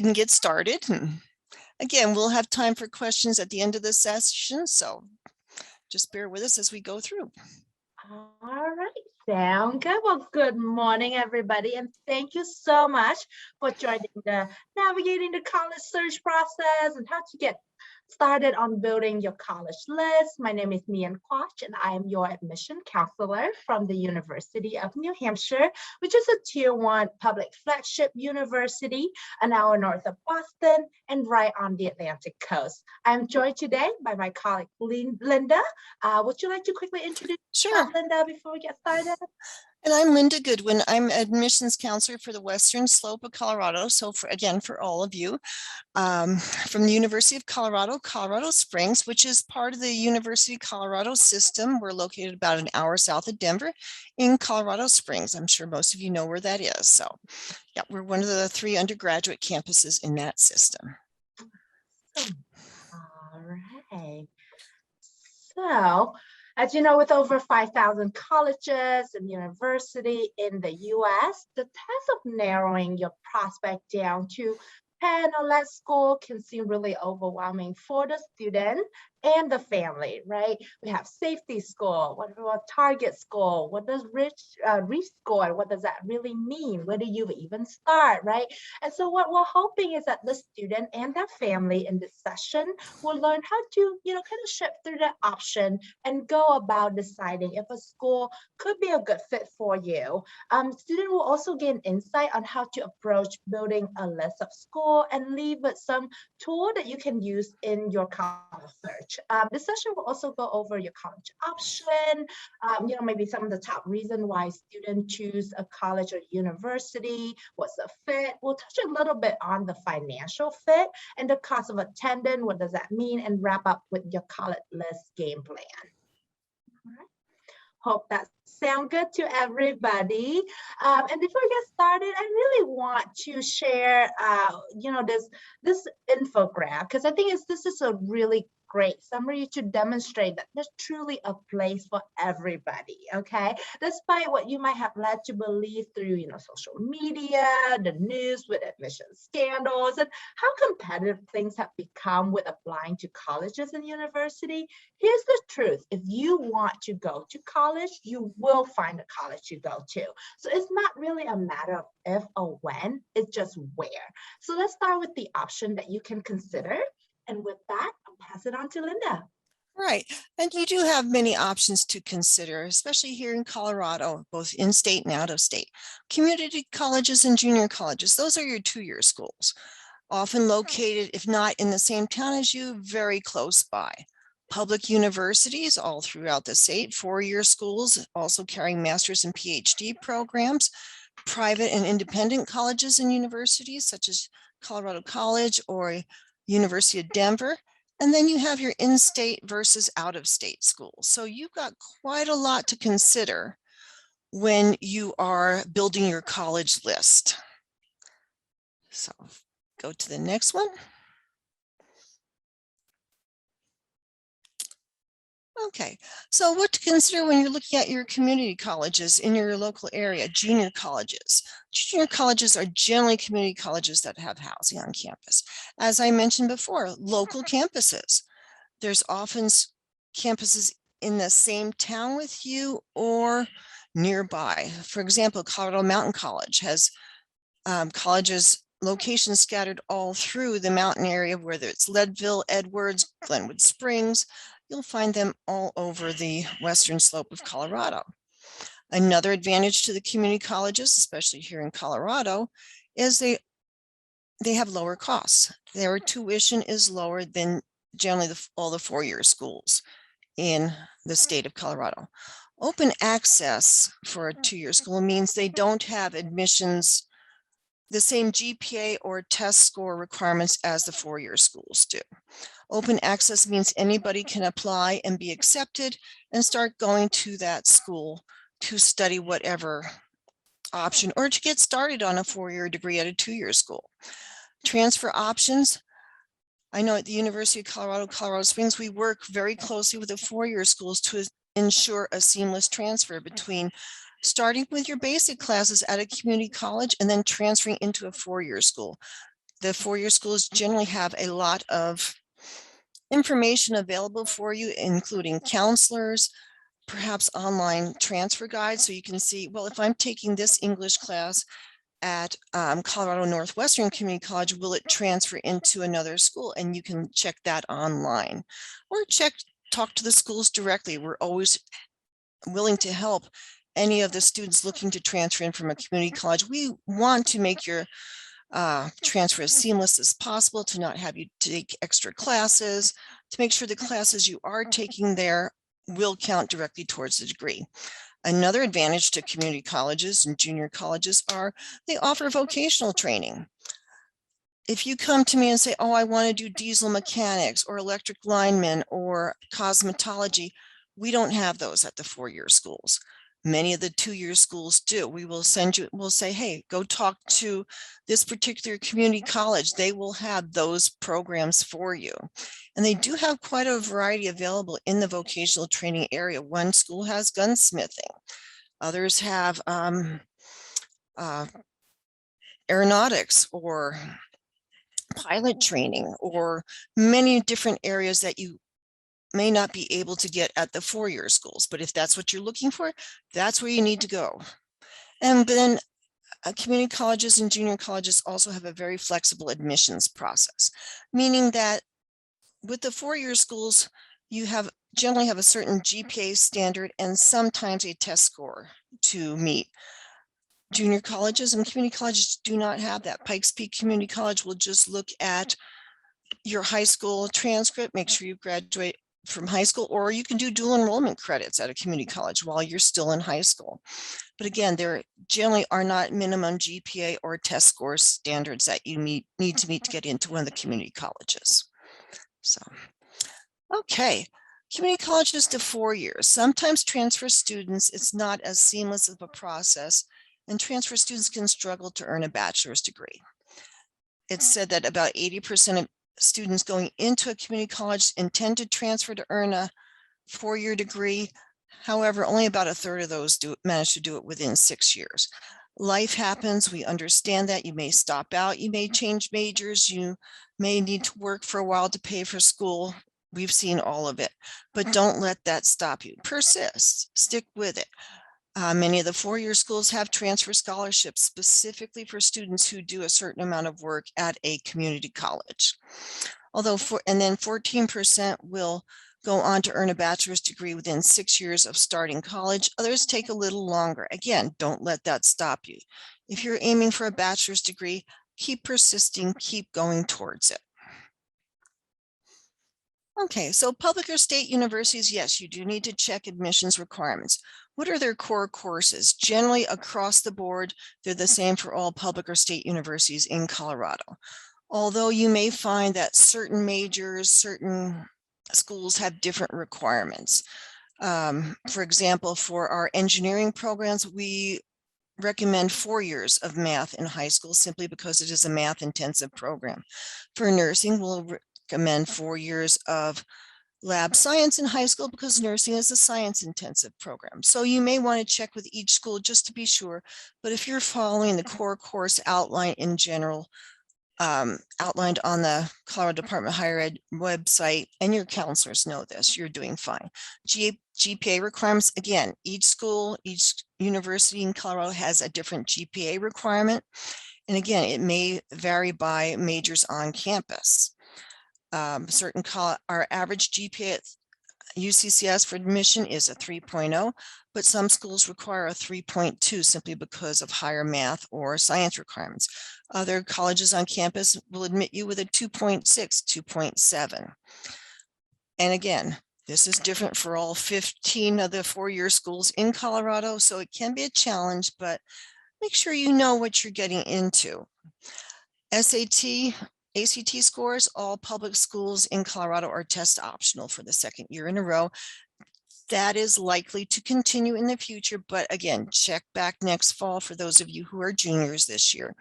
And get started. And again, we'll have time for questions at the end of the session, so just bear with us as we go through. All right, sound good. Well, good morning, everybody, and thank you so much for joining the Navigating the College Search process and how to get started on building your college list. My name is Mian Quach, and I am your admission counselor from the University of New Hampshire, which is a Tier 1 public flagship university an hour north of Boston and right on the Atlantic coast. I'm joined today by my colleague, Linda. Would you like to quickly introduce yourself, Linda, before we get started? And I'm Linda Goodwin. I'm admissions counselor for the Western Slope of Colorado. So for all of you, from the University of Colorado, Colorado Springs, which is part of the University of Colorado system. We're located about an hour south of Denver in Colorado Springs. I'm sure most of you know where that is. So yeah, we're one of the 3 undergraduate campuses in that system. All right. So, as you know, with over 5,000 colleges and universities in the US, the task of narrowing your prospect down to 10 or less school can seem really overwhelming for the student and the family, right? We have safety score, what about target score, what does reach score, what does that really mean? Where do you even start, right? And so what we're hoping is that the student and their family in this session will learn how to, kind of shift through the option and go about deciding if a school could be a good fit for you. Student will also gain insight on how to approach building a list of schools and leave with some tool that you can use in your college search. This session will also go over your college option, maybe some of the top reasons why students choose a college or university, what's the fit. We'll touch a little bit on the financial fit and the cost of attendance, what does that mean, and wrap up with your college list game plan. All right. Hope that sounds good to everybody. And before we get started, I really want to share, this infograph, because I think this is a really great summary to demonstrate that there's truly a place for everybody, okay? Despite what you might have led to believe through, social media, the news with admission scandals, and how competitive things have become with applying to colleges and university, here's the truth. If you want to go to college, you will find a college to go to. So it's not really a matter of if or when, it's just where. So let's start with the option that you can consider. And with that, I'll pass it on to Linda. Right. And you do have many options to consider, especially here in Colorado, both in-state and out-of-state. Community colleges and junior colleges, those are your 2-year schools, often located, if not in the same town as you, very close by. Public universities all throughout the state, 4-year schools, also carrying master's and PhD programs, private and independent colleges and universities, such as Colorado College or University of Denver. And then you have your in-state versus out-of-state schools. So you've got quite a lot to consider when you are building your college list. So go to the next one. Okay, so what to consider when you're looking at your community colleges in your local area, junior colleges. Junior colleges are generally community colleges that have housing on campus. As I mentioned before, local campuses. There's often campuses in the same town with you or nearby. For example, Colorado Mountain College has colleges locations scattered all through the mountain area, whether it's Leadville, Edwards, Glenwood Springs. You'll find them all over the western slope of Colorado. Another advantage to the community colleges, especially here in Colorado, is they have lower costs. Their tuition is lower than generally all the 4-year schools in the state of Colorado. Open access for a 2-year school means they don't have admissions, the same GPA or test score requirements as the 4-year schools do. Open access means anybody can apply and be accepted and start going to that school to study whatever option or to get started on a 4-year degree at a 2-year school. Transfer options. I know at the University of Colorado, Colorado Springs, we work very closely with the 4-year schools to ensure a seamless transfer between starting with your basic classes at a community college and then transferring into a 4-year school. The four-year schools generally have a lot of information available for you, including counselors, perhaps online transfer guides. So you can see, well, if I'm taking this English class at Colorado Northwestern Community College, will it transfer into another school? And you can check that online, or talk to the schools directly. We're always willing to help any of the students looking to transfer in from a community college. We want to make your transfer as seamless as possible, to not have you take extra classes, to make sure the classes you are taking there will count directly towards the degree. Another advantage to community colleges and junior colleges are they offer vocational training. If you come to me and say, oh, I want to do diesel mechanics or electric lineman or cosmetology, we don't have those at the four-year schools. Many of the two-year schools do. We will send you, we'll say, hey, go talk to this particular community college. They will have those programs for you. And they do have quite a variety available in the vocational training area. One school has gunsmithing. Others have aeronautics or pilot training, or many different areas that you may not be able to get at the four-year schools. But if that's what you're looking for, that's where you need to go. And then community colleges and junior colleges also have a very flexible admissions process, meaning that with the four-year schools, you generally have a certain GPA standard and sometimes a test score to meet. Junior colleges and community colleges do not have that. Pikes Peak Community College will just look at your high school transcript, make sure you graduate from high school, or you can do dual enrollment credits at a community college while you're still in high school. But again, there generally are not minimum GPA or test score standards that you need to meet to get into one of the community colleges. So, okay. Community colleges to 4 years. Sometimes transfer students, it's not as seamless of a process, and transfer students can struggle to earn a bachelor's degree. It's said that about 80% of students going into a community college intend to transfer to earn a 4-year degree. However, only about a third of those manage to do it within 6 years. Life happens. We understand that. You may stop out. You may change majors. You may need to work for a while to pay for school. We've seen all of it, but don't let that stop you. Persist, stick with it. Many of the 4-year schools have transfer scholarships specifically for students who do a certain amount of work at a community college. And then 14% will go on to earn a bachelor's degree within 6 years of starting college. Others take a little longer. Again, don't let that stop you. If you're aiming for a bachelor's degree, keep persisting, keep going towards it. Okay, so public or state universities, yes, you do need to check admissions requirements. What are their core courses? Generally across the board, they're the same for all public or state universities in Colorado. Although you may find that certain majors, certain schools have different requirements. For example, for our engineering programs, we recommend 4 years of math in high school simply because it is a math intensive program. For nursing, we'll recommend 4 years of lab science in high school because nursing is a science intensive program. So you may want to check with each school just to be sure. But if you're following the core course outline in general, outlined on the Colorado Department of Higher Ed website, and your counselors know this, you're doing fine. GPA requirements, again, each school, each university in Colorado has a different GPA requirement. And again, it may vary by majors on campus. Our average GPA at UCCS for admission is a 3.0, but some schools require a 3.2 simply because of higher math or science requirements. Other colleges on campus will admit you with a 2.6, 2.7. And again, this is different for all 15 of the 4-year schools in Colorado, so it can be a challenge, but make sure you know what you're getting into. SAT, ACT scores, all public schools in Colorado are test optional for the 2nd year in a row. That is likely to continue in the future, but again, check back next fall for those of you who are juniors this year.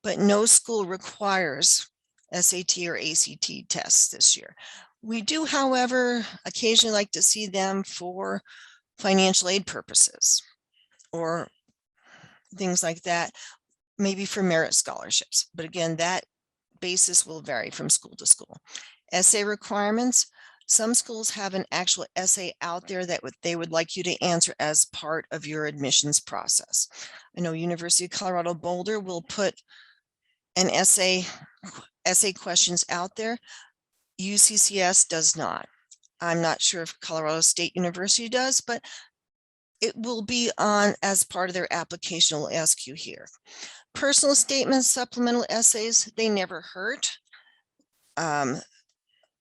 But no school requires SAT or ACT tests this year. We do, however, occasionally like to see them for financial aid purposes or things like that, maybe for merit scholarships. But again, that basis will vary from school to school. Essay requirements. Some schools have an actual essay out there that they would like you to answer as part of your admissions process. I know University of Colorado Boulder will put an essay questions out there. UCCS does not. I'm not sure if Colorado State University does, but it will be on as part of their application. Will ask you here. Personal statements, supplemental essays, they never hurt.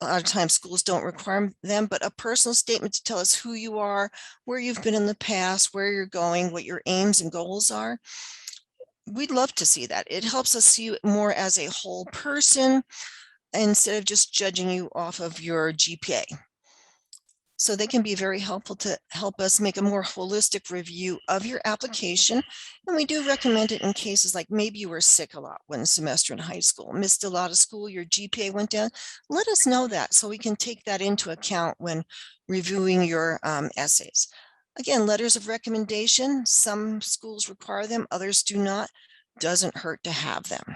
A lot of times schools don't require them, but a personal statement to tell us who you are, where you've been in the past, where you're going, what your aims and goals are. We'd love to see that. It helps us see you more as a whole person instead of just judging you off of your GPA. So they can be very helpful to help us make a more holistic review of your application. And we do recommend it in cases like maybe you were sick a lot one semester in high school, missed a lot of school, your GPA went down. Let us know that so we can take that into account when reviewing your essays. Again, letters of recommendation, some schools require them, others do not. Doesn't hurt to have them.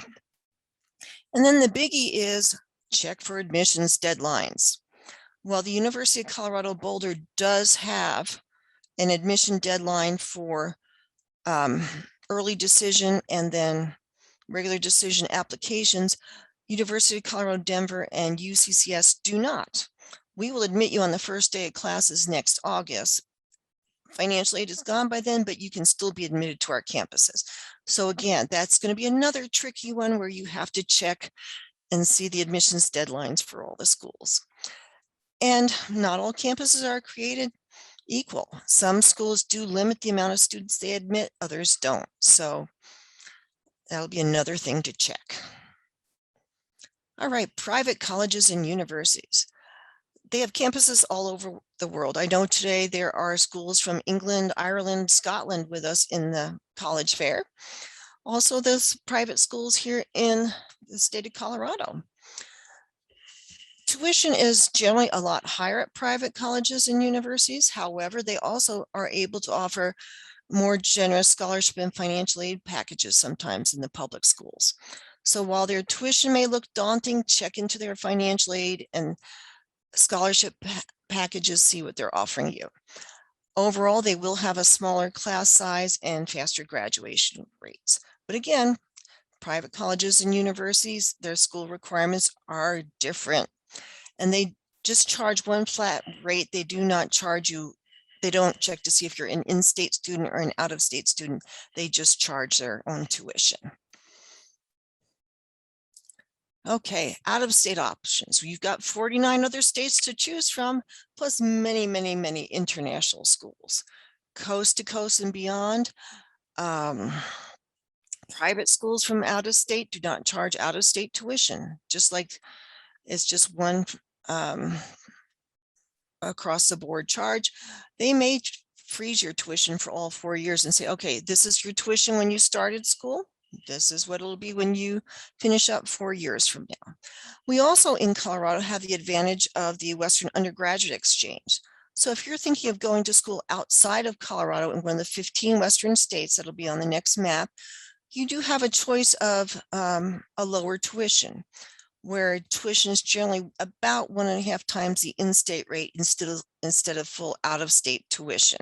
And then the biggie is check for admissions deadlines. Well, the University of Colorado Boulder does have an admission deadline for early decision and then regular decision applications. University of Colorado Denver and UCCS do not. We will admit you on the first day of classes next August. Financial aid is gone by then, but you can still be admitted to our campuses. So again, that's going to be another tricky one where you have to check and see the admissions deadlines for all the schools. And not all campuses are created equal. Some schools do limit the amount of students they admit, others don't. So that'll be another thing to check. All right, private colleges and universities. They have campuses all over the world. I know today there are schools from England, Ireland, Scotland with us in the college fair. Also, there's private schools here in the state of Colorado. Tuition is generally a lot higher at private colleges and universities. However, they also are able to offer more generous scholarship and financial aid packages sometimes in the public schools. So while their tuition may look daunting, check into their financial aid and scholarship packages, see what they're offering you. Overall, they will have a smaller class size and faster graduation rates. But again, private colleges and universities, their school requirements are different. And they just charge one flat rate. They do not charge you. They don't check to see if you're an in-state student or an out-of-state student. They just charge their own tuition. Okay, out-of-state options. You've got 49 other states to choose from, plus many, many, many international schools. Coast to coast and beyond. Private schools from out-of-state do not charge out-of-state tuition, just like it's just one across the board charge. They may freeze your tuition for all 4 years and say, okay, this is your tuition when you started school. This is what it'll be when you finish up 4 years from now. We also in Colorado have the advantage of the Western Undergraduate Exchange. So if you're thinking of going to school outside of Colorado in one of the 15 Western states that'll be on the next map, you do have a choice of a lower tuition, where tuition is generally about 1.5 times the in-state rate instead of full out-of-state tuition.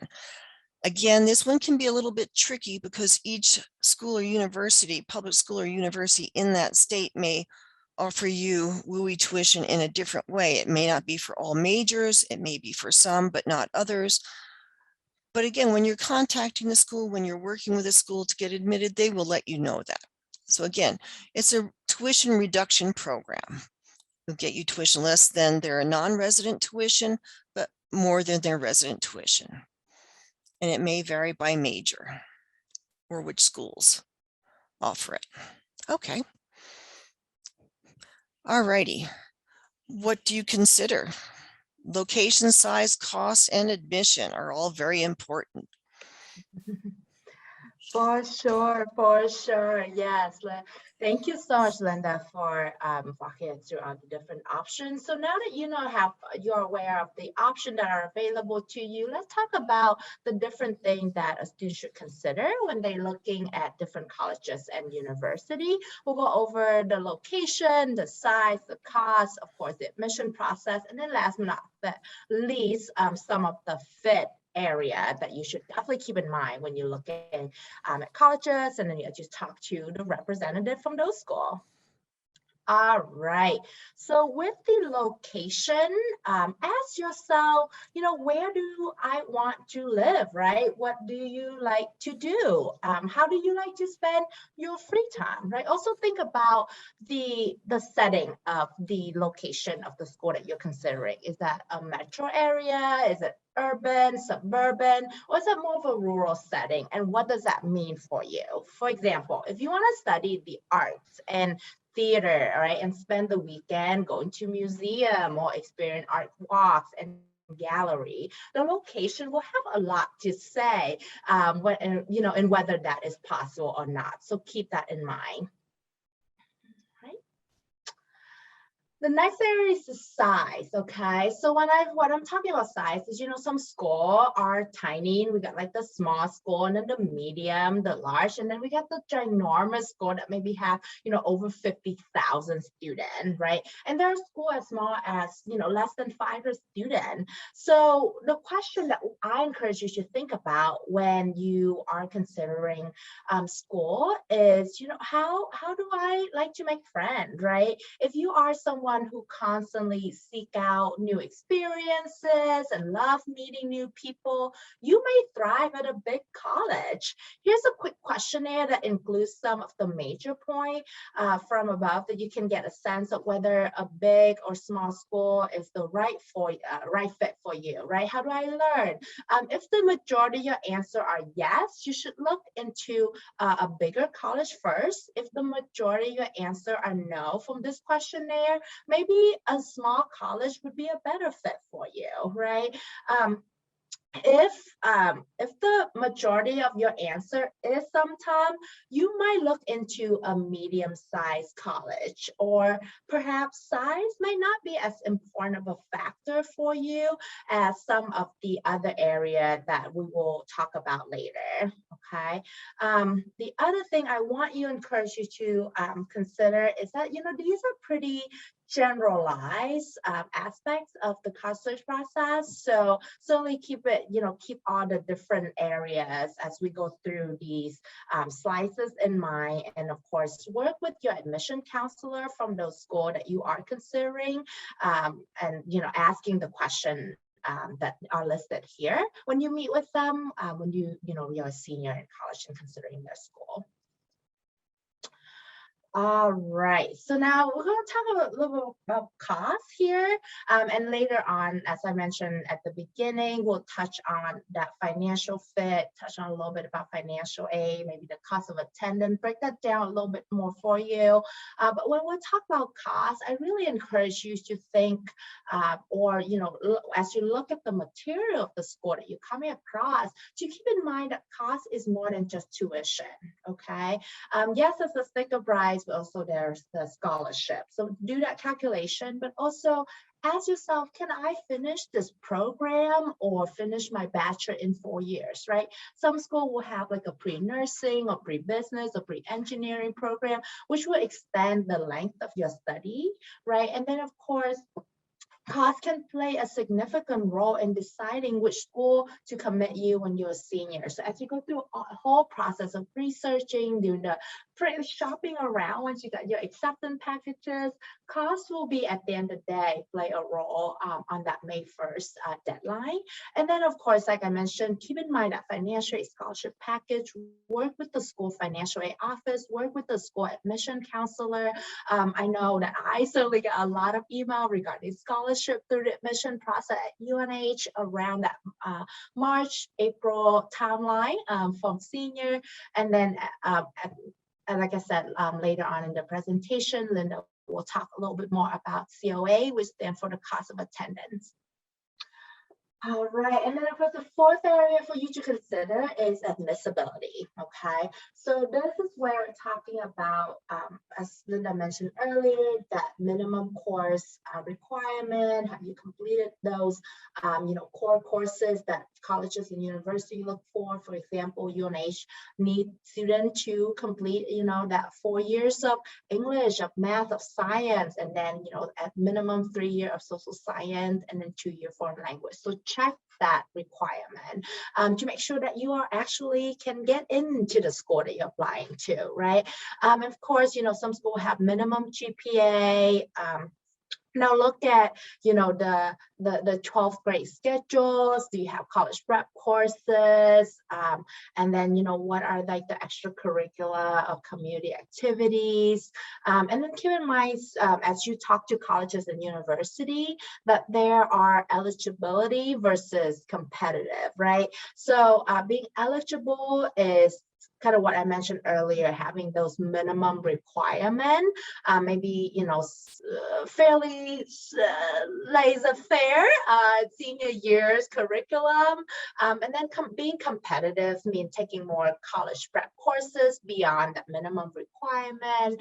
Again, this one can be a little bit tricky because each school or university, public school or university in that state may offer you WUI tuition in a different way. It may not be for all majors, it may be for some, but not others. But again, when you're contacting the school, when you're working with a school to get admitted, they will let you know that. So again, it's a tuition reduction program. It'll get you tuition less than their non-resident tuition, but more than their resident tuition. And it may vary by major or which schools offer it. Okay. All righty. What do you consider? Location, size, cost, and admission are all very important. For sure, for sure. Yes. Thank you so much, Linda, for walking us through all the different options. So now that you know how you're aware of the options that are available to you, let's talk about the different things that a student should consider when they're looking at different colleges and university. We'll go over the location, the size, the cost, of course, the admission process, and then last but not least, some of the fit area that you should definitely keep in mind when you're looking at colleges, and then you just talk to the representative from those schools. All right. So with the location, ask yourself, where do I want to live, right? What do you like to do? How do you like to spend your free time, right? Also think about the setting of the location of the school that you're considering. Is that a metro area? Is it urban, suburban, or is it more of a rural setting? And what does that mean for you? For example, if you want to study the arts and theater, right, and spend the weekend going to museum or experience art walks and gallery, the location will have a lot to say, and whether that is possible or not. So keep that in mind. The next area is the size, okay? So when I'm talking about size is, some schools are tiny, and we got like the small school, and then the medium, the large, and then we got the ginormous school that maybe have, over 50,000 students, right? And there are schools as small as, less than 500 students. So the question that I encourage you to think about when you are considering school is, how do I like to make friends, right? If you are someone who constantly seek out new experiences and love meeting new people, you may thrive at a big college. Here's a quick questionnaire that includes some of the major points from above that you can get a sense of whether a big or small school is the right fit for you, right? How do I learn? If the majority of your answer are yes, you should look into a bigger college first. If the majority of your answer are no from this questionnaire, maybe a small college would be a better fit for you, right? If the majority of your answer is sometime, you might look into a medium-sized college, or perhaps size might not be as important of a factor for you as some of the other area that we will talk about later. Okay. The other thing I want you encourage you to consider is that these are pretty generalized aspects of the college process. So certainly keep all the different areas as we go through these slices in mind. And of course, work with your admission counselor from the school that you are considering, and asking the question that are listed here when you meet with them, when you're a senior in college and considering their school. All right, so now we're going to talk a little bit about costs here. And later on, as I mentioned at the beginning, we'll touch on that financial fit, touch on a little bit about financial aid, maybe the cost of attendance, break that down a little bit more for you. But when we talk about costs, I really encourage you to think, as you look at the material of the school that you're coming across, to keep in mind that cost is more than just tuition, okay? Yes, it's a sticker price, but also there's the scholarship. So do that calculation, but also ask yourself, can I finish this program or finish my bachelor in 4 years, right? Some school will have like a pre-nursing or pre-business or pre-engineering program, which will extend the length of your study, right? And then of course, cost can play a significant role in deciding which school to commit you when you're a senior. So as you go through a whole process of researching, doing the shopping around, once you got your acceptance packages, cost will be at the end of the day play a role on that May 1st deadline. And then of course, like I mentioned, keep in mind that financial aid scholarship package, work with the school financial aid office, work with the school admission counselor. I know that I certainly get a lot of email regarding scholarship through the admission process at UNH around that March, April timeline from senior. And then like I said, later on in the presentation, Linda will talk a little bit more about COA, which stands for the cost of attendance. All right, and then of course the fourth area for you to consider is admissibility. Okay, so this is where we're talking about, as Linda mentioned earlier, that minimum course requirement. Have you completed those, core courses that colleges and university look for? For example, UNH need students to complete, that 4 years of English, of math, of science, and then, at minimum 3 years of social science, and then 2 year foreign language. So check that requirement to make sure that you are actually can get into the school that you're applying to, right? Of course, some schools have minimum GPA. Now look at, the 12th grade schedules. Do you have college prep courses? And then, what are like the extracurricular of community activities? And then keep in mind, as you talk to colleges and university, that there are eligibility versus competitive, right? So being eligible is kind of what I mentioned earlier, having those minimum requirements, maybe, fairly laissez-faire senior years curriculum, and then being competitive means taking more college prep courses beyond that minimum requirement,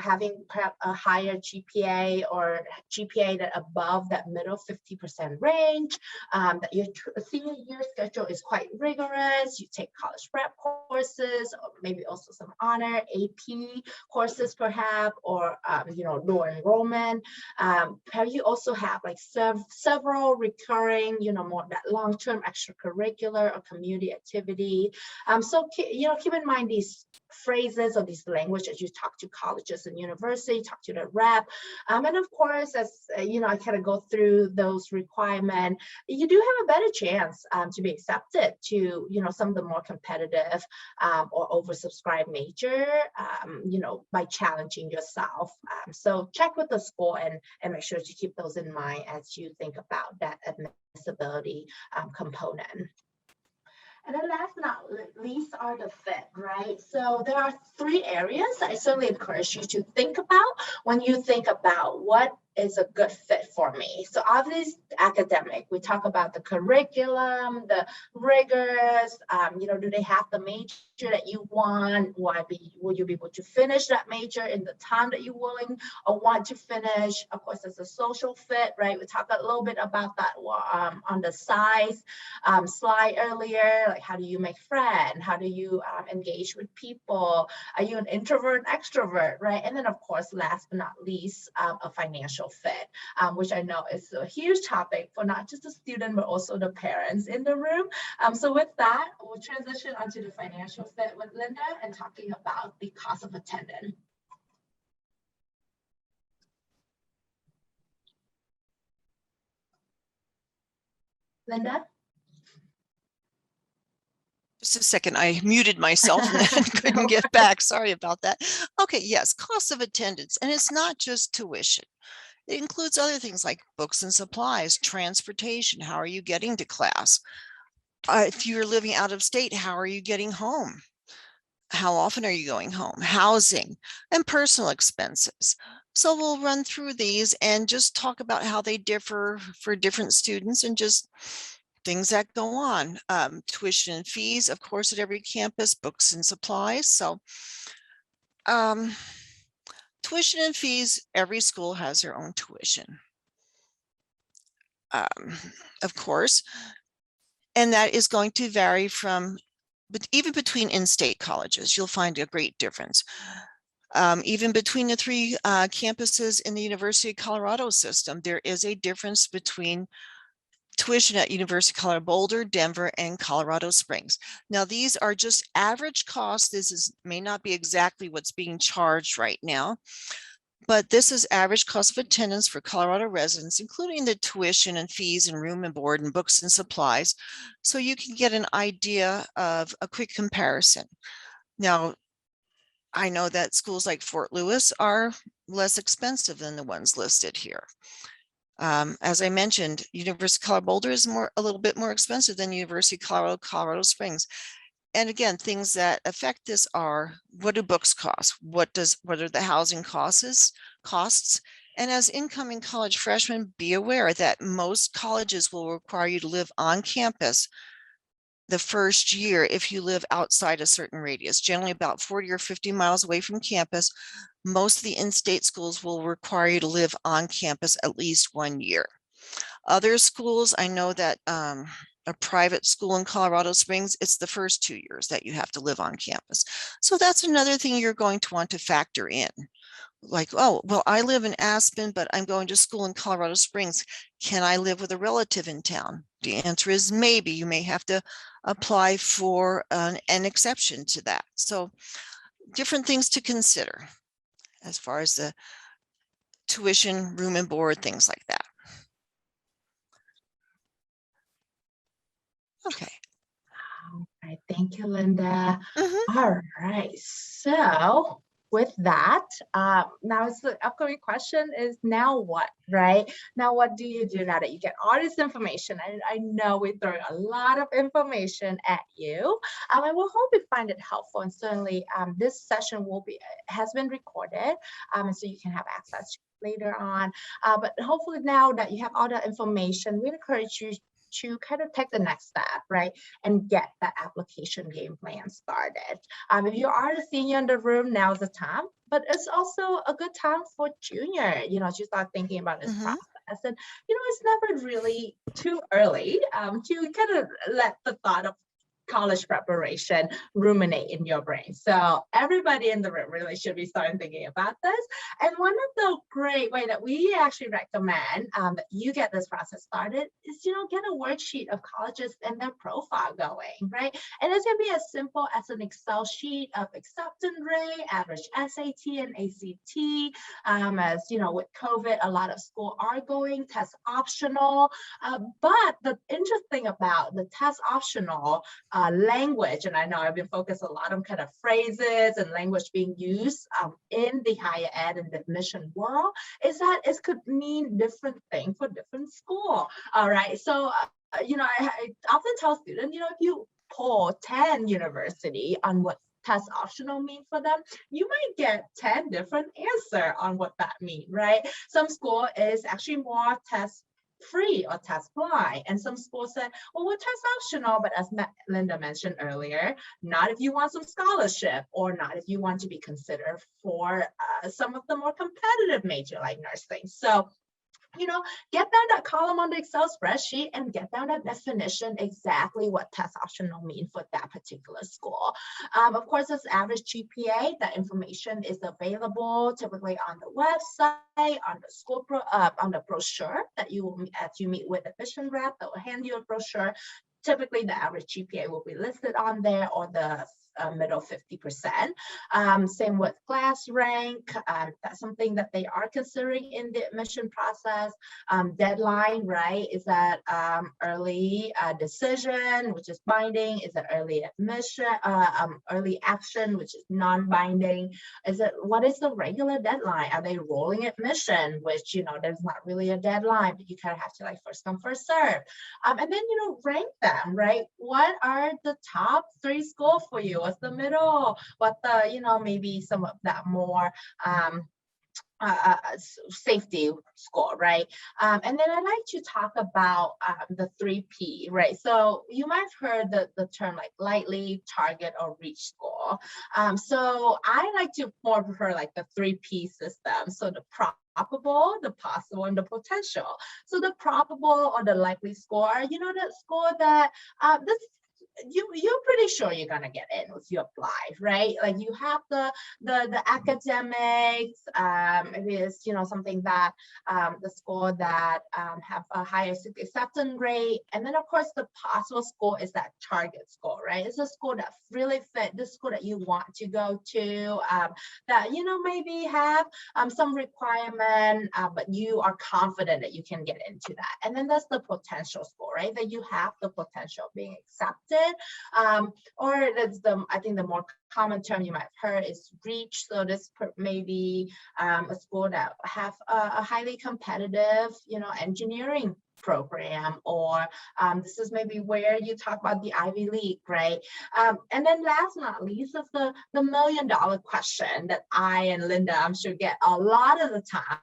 having perhaps a higher GPA or GPA that above that middle 50% range, that your senior year schedule is quite rigorous. You take college prep courses, or maybe also some honor AP courses perhaps, or lower enrollment. You also have like several recurring, more that long-term extracurricular or community activity. So keep in mind these phrases or these language as you talk to colleges and university, talk to the rep. And of course, as I kind of go through those requirements, you do have a better chance to be accepted to, some of the more competitive or oversubscribed major, by challenging yourself. So check with the school and make sure to keep those in mind as you think about that admissibility component. And then last but not least are the fit, right? So there are 3 areas I certainly encourage you to think about when you think about what is a good fit for me. So obviously academic, we talk about the curriculum, the rigors, do they have the major that you want? Will you be able to finish that major in the time that you're willing or want to finish? Of course, there's a social fit, right? We talked a little bit about that on the size slide earlier, like how do you make friends? How do you engage with people? Are you an introvert, extrovert, right? And then of course, last but not least, a financial fit, which I know is a huge topic for not just the student, but also the parents in the room. So with that, we'll transition onto the financial fit with Linda and talking about the cost of attendance. Linda? Just a second, I muted myself and then couldn't get back. Sorry about that. Okay, yes, cost of attendance. And it's not just tuition. It includes other things like books and supplies, transportation. How are you getting to class? If you're living out of state, how are you getting home? How often are you going home? Housing and personal expenses. So we'll run through these and just talk about how they differ for different students and just things that go on. Tuition and fees, of course, at every campus, books and supplies. So tuition and fees, every school has their own tuition, of course, and that is going to vary from, but even between in-state colleges, you'll find a great difference. Even between the 3 campuses in the University of Colorado system, there is a difference between tuition at University of Colorado Boulder, Denver, and Colorado Springs. Now, these are just average costs. This may not be exactly what's being charged right now, but this is average cost of attendance for Colorado residents, including the tuition and fees and room and board and books and supplies. So you can get an idea of a quick comparison. Now, I know that schools like Fort Lewis are less expensive than the ones listed here. As I mentioned, University of Colorado Boulder is a little bit more expensive than University of Colorado, Colorado Springs. And again, things that affect this are, what do books cost? What are the housing costs? And as incoming college freshmen, be aware that most colleges will require you to live on campus the first year if you live outside a certain radius, generally about 40 or 50 miles away from campus. Most of the in-state schools will require you to live on campus at least 1 year. Other schools, I know that a private school in Colorado Springs, it's the first 2 years that you have to live on campus. So that's another thing you're going to want to factor in. Like, oh, well, I live in Aspen, but I'm going to school in Colorado Springs. Can I live with a relative in town? The answer is maybe. You may have to apply for an exception to that. So different things to consider as far as the tuition, room and board, things like that. Okay. All right, thank you, Linda. Mhm. All right, so with that, now it's the upcoming question is now what, right? Now, what do you do now that you get all this information? And I know we throw a lot of information at you. And we hope you find it helpful. And certainly this session has been recorded, and so you can have access to it later on. But hopefully now that you have all that information, we encourage you to kind of take the next step, right? And get that application game plan started. If you are a senior in the room, now's the time, but it's also a good time for junior, to start thinking about this Mhm. process. And, it's never really too early to kind of let the thought of college preparation ruminate in your brain. So everybody in the room really should be starting thinking about this. And one of the great way that we actually recommend that you get this process started is, get a worksheet of colleges and their profile going, right? And it's gonna be as simple as an Excel sheet of acceptance rate, average SAT and ACT. As with COVID, a lot of schools are going test optional. But the interesting about the test optional language, and I know I've been focused a lot on kind of phrases and language being used in the higher ed and the admission world, is that it could mean different things for different school. All right, so I often tell students, if you poll 10 university on what test optional mean for them, you might get 10 different answer on what that mean, right? Some school is actually more test free or test blind. And some schools said, well, we're test optional, but as Linda mentioned earlier, not if you want some scholarship or not if you want to be considered for some of the more competitive major like nursing. So get down that column on the Excel spreadsheet and get down that definition, exactly what test optional mean for that particular school. Of course, this average GPA, that information is available typically on the website, on the school on the brochure that you will, as you meet with admission rep, that will hand you a brochure. Typically, the average GPA will be listed on there, or the middle 50%. Same with class rank. That's something that they are considering in the admission process. Deadline, right? Is that early decision, which is binding? Is it early admission, early action, which is non-binding? What is the regular deadline? Are they rolling admission, which, there's not really a deadline, but you kind of have to first come, first serve. And then, rank them, right? What are the top 3 schools for you? What's the middle? What the, maybe some of that more safety score, right? And then I like to talk about the 3P, right? So you might have heard the term like likely, target, or reach score. So I like to more prefer the 3P system. So the probable, the possible, and the potential. So the probable or the likely score, that score that you're pretty sure you're gonna get in if you apply, right? Like you have the academics, it is something that the score that have a higher acceptance rate, and then of course the possible score is that target score, right? It's a score that really fit the school that you want to go to, that maybe have some requirement, but you are confident that you can get into that. And then that's the potential score, right? That you have the potential of being accepted. Or that's I think the more common term you might have heard is reach. So this may be a school that have a highly competitive, engineering program, or this is maybe where you talk about the Ivy League, right? And then last but not least is the $1 million question that I and Linda, I'm sure, get a lot of the time.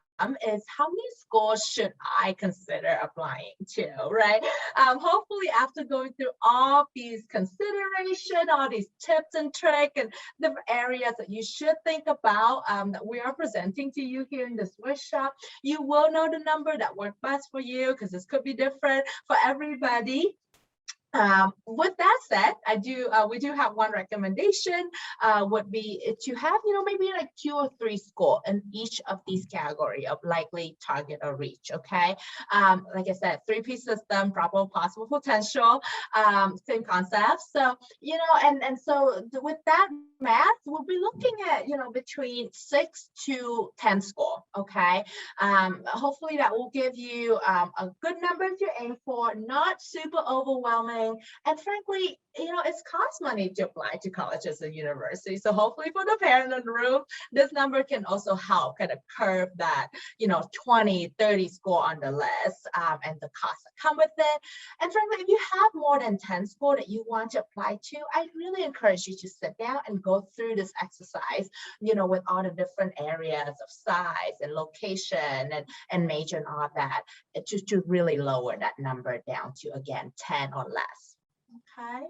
is how many schools should I consider applying to, right? Hopefully after going through all these consideration, all these tips and tricks and different areas that you should think about that we are presenting to you here in this workshop, you will know the number that works best for you, because this could be different for everybody. With that said, we do have one recommendation would be to have, maybe like 2 or 3 schools in each of these category of likely, target, or reach. Okay. Like I said, 3P system, probable, possible, potential, same concept. So, and so with that math, we'll be looking at, between 6 to 10 schools. Okay. Hopefully that will give you a good number to aim for, not super overwhelming. And frankly, it's cost money to apply to colleges and universities. So hopefully for the parent in the room, this number can also help kind of curve that, 20, 30 school on the list and the costs that come with it. And frankly, if you have more than 10 schools that you want to apply to, I really encourage you to sit down and go through this exercise, with all the different areas of size and location and major and all that, to really lower that number down to, again, 10 or less. Okay.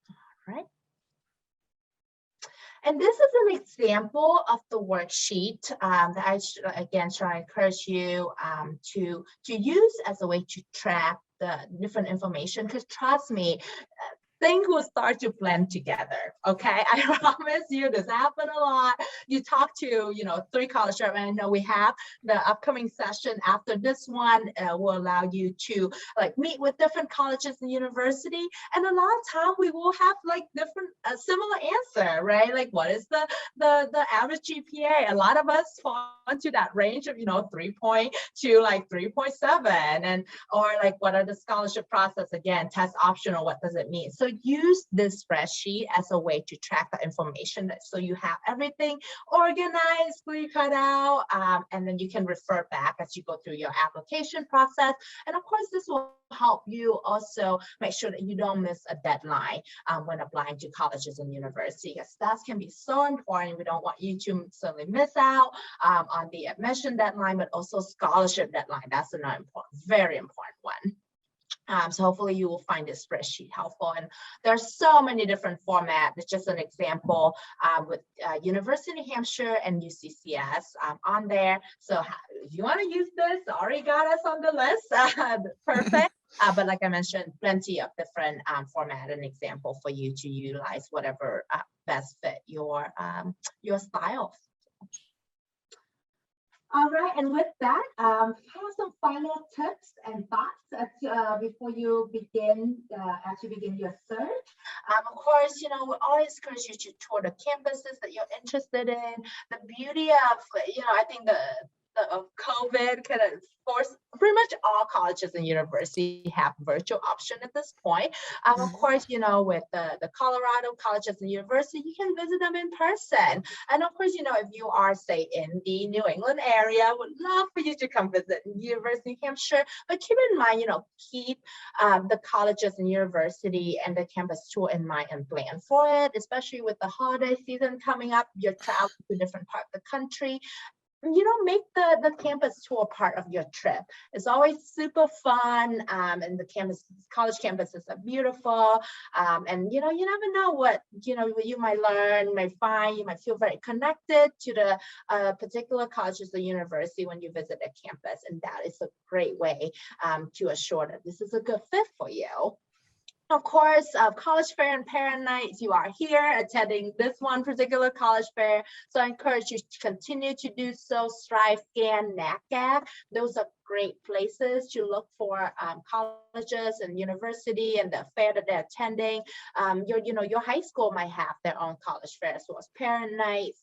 All right. And this is an example of the worksheet that I again try to encourage you to use as a way to track the different information, because trust me, things will start to blend together. Okay, I promise you, this happens a lot. You talk to 3 college reps, and I know we have the upcoming session after this one will allow you to meet with different colleges and university, and a lot of time we will have different similar answer, right? Like, what is the average GPA? A lot of us fall into that range of 3.2 to 3.7, and or what are the scholarship process, again, test optional, what does it mean? So use this spreadsheet as a way to track the information, so you have everything organized, clear cut out, and then you can refer back as you go through your application process. And of course, this will help you also make sure that you don't miss a deadline when applying to colleges and universities, because that can be so important. We don't want you to certainly miss out on the admission deadline, but also scholarship deadline. That's another very important one. So hopefully you will find this spreadsheet helpful. And there's so many different formats. It's just an example with University of Hampshire and UCCS on there. So if you want to use this, already got us on the list. Perfect. But like I mentioned, plenty of different format and example for you to utilize, whatever best fit your style. All right, and with that, have some final tips and thoughts before you begin, as you begin your search. Of course, we always encourage you to tour the campuses that you're interested in. The beauty of, I think the COVID kind of forced pretty much all colleges and universities have virtual option at this point. Of course, with the Colorado colleges and universities, you can visit them in person. And of course, if you are, say, in the New England area, would love for you to come visit University of Hampshire. But keep in mind, keep the colleges and university and the campus tour in mind and plan for it, especially with the holiday season coming up. You're traveling to different parts of the country. Make the campus tour part of your trip. It's always super fun, and the college campuses are beautiful, and you never know what you might learn, might find. You might feel very connected to the particular colleges or university when you visit a campus, and that is a great way to assure that this is a good fit for you. Of course, college fair and parent nights, you are here attending this one particular college fair. So I encourage you to continue to do so. Strive, Scan, NACAG, those are great places to look for colleges and university and the fair that they're attending. Your high school might have their own college fair as well as parent nights.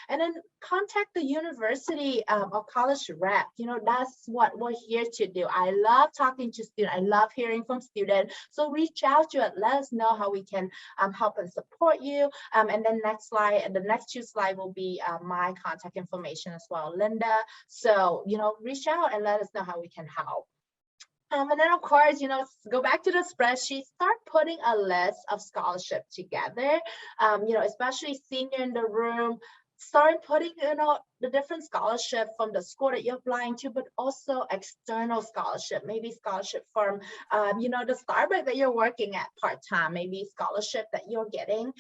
And then contact the university or college rep. That's what we're here to do. I love talking to students. I love hearing from students. So reach out to us. Let us know how we can help and support you. And then next slide, and the next 2 slides will be my contact information as well, Linda. So, reach out and let us know how we can help. And then, of course, go back to the spreadsheet, start putting a list of scholarships together, especially senior in the room. start putting, the different scholarship from the school that you're applying to, but also external scholarship, maybe scholarship from, the Starbucks that you're working at part-time, maybe scholarship that you're getting,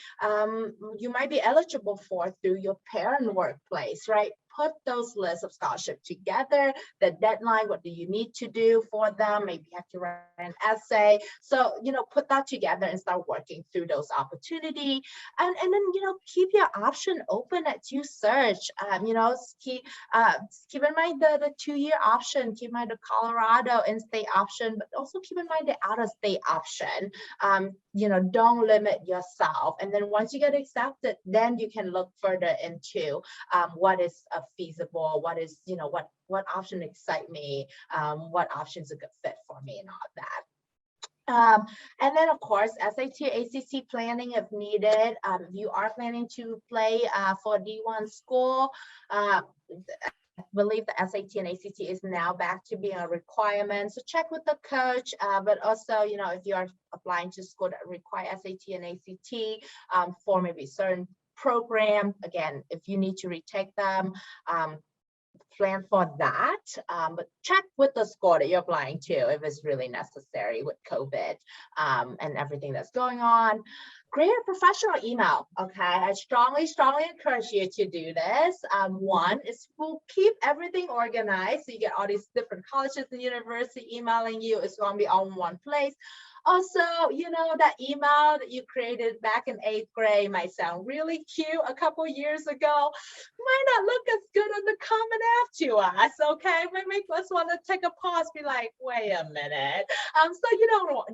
you might be eligible for through your parent workplace, right? Put those lists of scholarship together, the deadline, what do you need to do for them? Maybe you have to write an essay. So, put that together and start working through those opportunities. And then, keep your option open as you search. Keep in mind the 2-year option, keep in mind the Colorado in-state option, but also keep in mind the out-of-state option. Don't limit yourself. And then once you get accepted, then you can look further into what is feasible, what is, what option excite me, what options a good fit for me, and all of that. And then, of course, SAT, ACT planning if needed. If you are planning to play for D1 school, I believe the SAT and ACT is now back to being a requirement. So check with the coach, but also, if you are applying to school that require SAT and ACT for maybe certain program, again, if you need to retake them, plan for that, but check with the school that you're applying to if it's really necessary with COVID and everything that's going on. Create a professional email, okay? I strongly encourage you to do this. One is we'll keep everything organized, so you get all these different colleges and university emailing you. It's going to be all in one place. Also, that email that you created back in 8th grade might sound really cute a couple years ago, might not look as good on the Common App to us, okay? Might make us want to take a pause, be like, wait a minute. So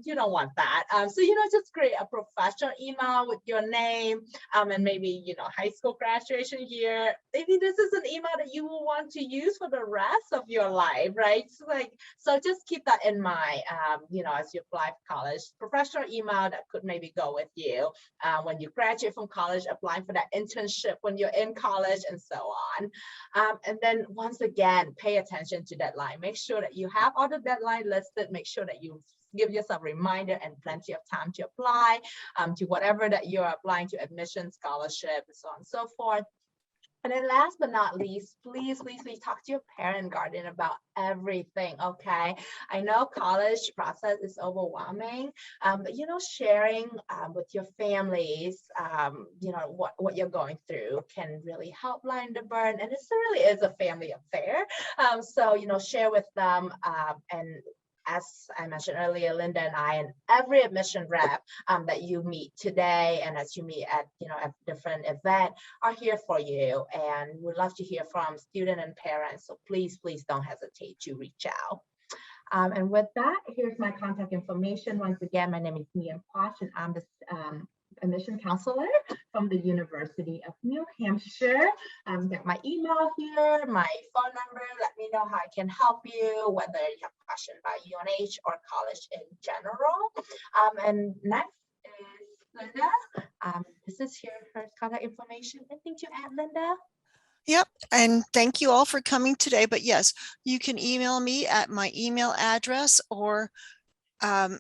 you don't want that. So just create a professional email with your name, and maybe high school graduation year. Maybe this is an email that you will want to use for the rest of your life, right? So just keep that in mind, as you apply for college. Professional email that could maybe go with you when you graduate from college, applying for that internship when you're in college, and so on. And then once again, pay attention to deadline. Make sure that you have all the deadline listed. Make sure that you give yourself a reminder and plenty of time to apply to whatever that you're applying to, admission, scholarship, and so on and so forth. And then last but not least, please talk to your parent guardian about everything, okay? I know college process is overwhelming, but sharing with your families, what you're going through can really help lighten the burden. And this really is a family affair. So, share with them, and as I mentioned earlier, Linda and I, and every admission rep that you meet today, and as you meet at at different event, are here for you, and we'd love to hear from student and parents. So please don't hesitate to reach out. And with that, here's my contact information. Once again, my name is Mia Posh, and I'm the admission counselor from the University of New Hampshire. Got my email here, my phone number. Let me know how I can help you, whether you have a question about UNH or college in general. And next is Linda. This is her contact information. Anything to add, Linda? Yep. And thank you all for coming today. But yes, you can email me at my email address, or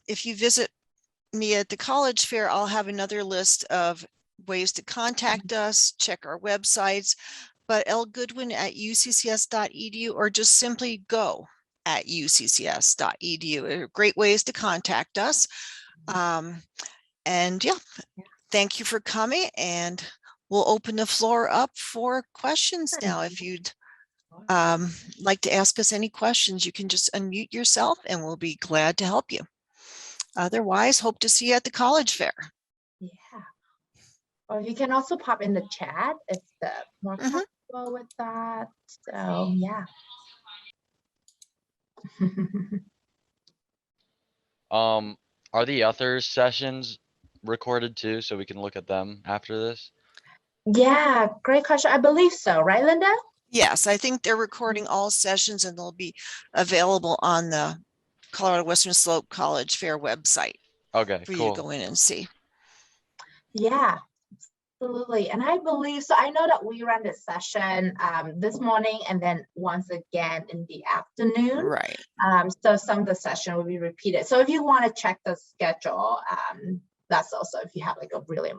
if you visit me at the college fair, I'll have another list of ways to contact us, check our websites, but lgoodwin@uccs.edu, or just simply go at uccs.edu. Are great ways to contact us. And yeah, thank you for coming, and we'll open the floor up for questions now. If you'd like to ask us any questions, you can just unmute yourself and we'll be glad to help you. Otherwise, hope to see you at the college fair. Yeah. Or you can also pop in the chat if the more comfortable with that. So yeah. Are the other sessions recorded too, so we can look at them after this? Yeah, great question. I believe so, right, Linda? Yes, I think they're recording all sessions, and they'll be available on the Colorado Western Slope College Fair website. Okay, for cool. you to go in and see. Yeah, absolutely. And I believe, so I know that we ran this session this morning and then once again in the afternoon. Right. So some of the session will be repeated. So if you want to check the schedule, that's also if you have like a really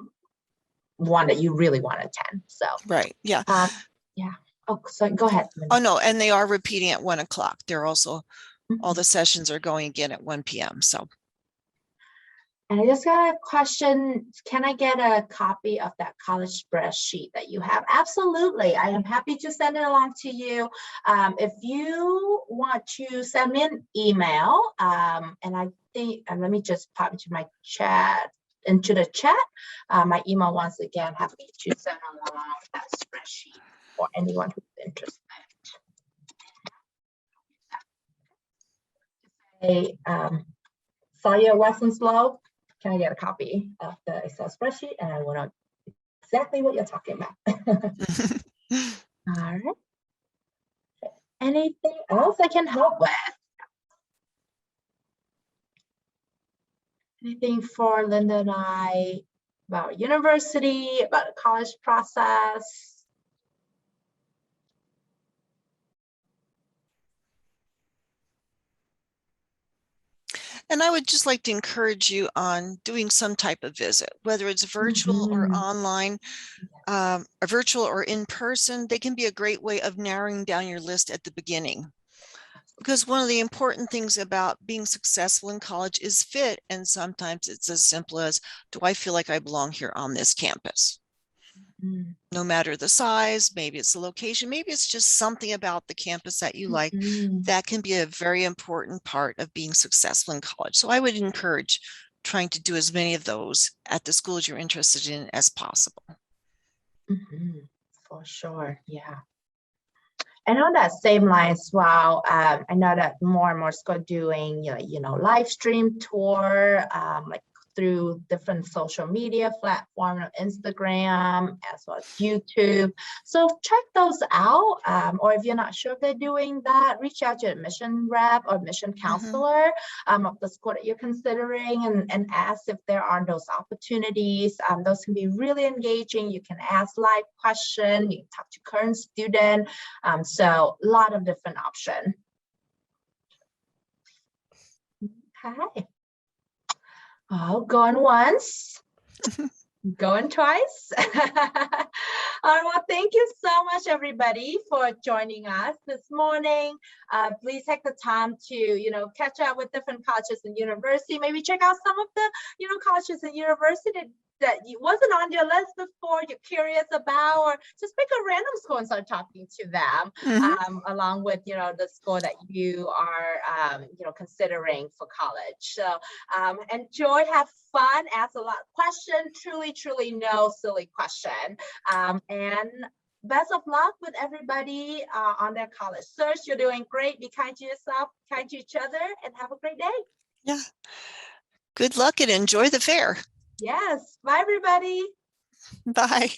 one that you really want to attend. So, Right. Yeah. yeah. Oh, so go ahead. Oh, no. And they are repeating at 1 o'clock. They're also, all Mhm. the sessions are going again at 1 p.m. So, And I just got a question. Can I get a copy of that college spreadsheet that you have? Absolutely. I am happy to send it along to you. If you want to send me an email, and I think, and let me just pop into my chat, my email once again, happy to send along that spreadsheet for anyone who's interested. Hey, Sawyer Wessenslow, can I get a copy of the Excel spreadsheet? And I want to know exactly what you're talking about. All right. Anything else I can help with? Anything for Linda and I about university, about the college process? and I would just like to encourage you on doing some type of visit, whether it's virtual or online, or virtual or in person. They can be a great way of narrowing down your list at the beginning. Because one of the important things about being successful in college is fit. And sometimes it's as simple as, do I feel like I belong here on this campus? No matter the size, maybe it's the location, maybe it's just something about the campus that you like. That can be a very important part of being successful in college. So I would encourage trying to do as many of those at the schools you're interested in as possible. For sure, yeah. And on that same line as well, I know that more and more schools are doing, live stream tour, like through different social media platforms, Instagram, as well as YouTube. So check those out. Or if you're not sure if they're doing that, reach out to a admission rep or admission counselor of the school that you're considering and ask if there are those opportunities. Those can be really engaging. You can ask live questions, you can talk to current student. So a lot of different options. Okay. Oh, going once, going twice. All right, well, thank you so much, everybody, for joining us this morning. Please take the time to, catch up with different colleges and university. Maybe check out some of the, colleges and university that wasn't on your list before, you're curious about, or just pick a random school and start talking to them, along with, the school that you are, considering for college. So enjoy, have fun, ask a lot of questions, truly no silly question. And best of luck with everybody on their college search. You're doing great. Be kind to yourself, kind to each other, and have a great day. Yeah. Good luck and enjoy the fair. Yes. Bye, everybody. Bye.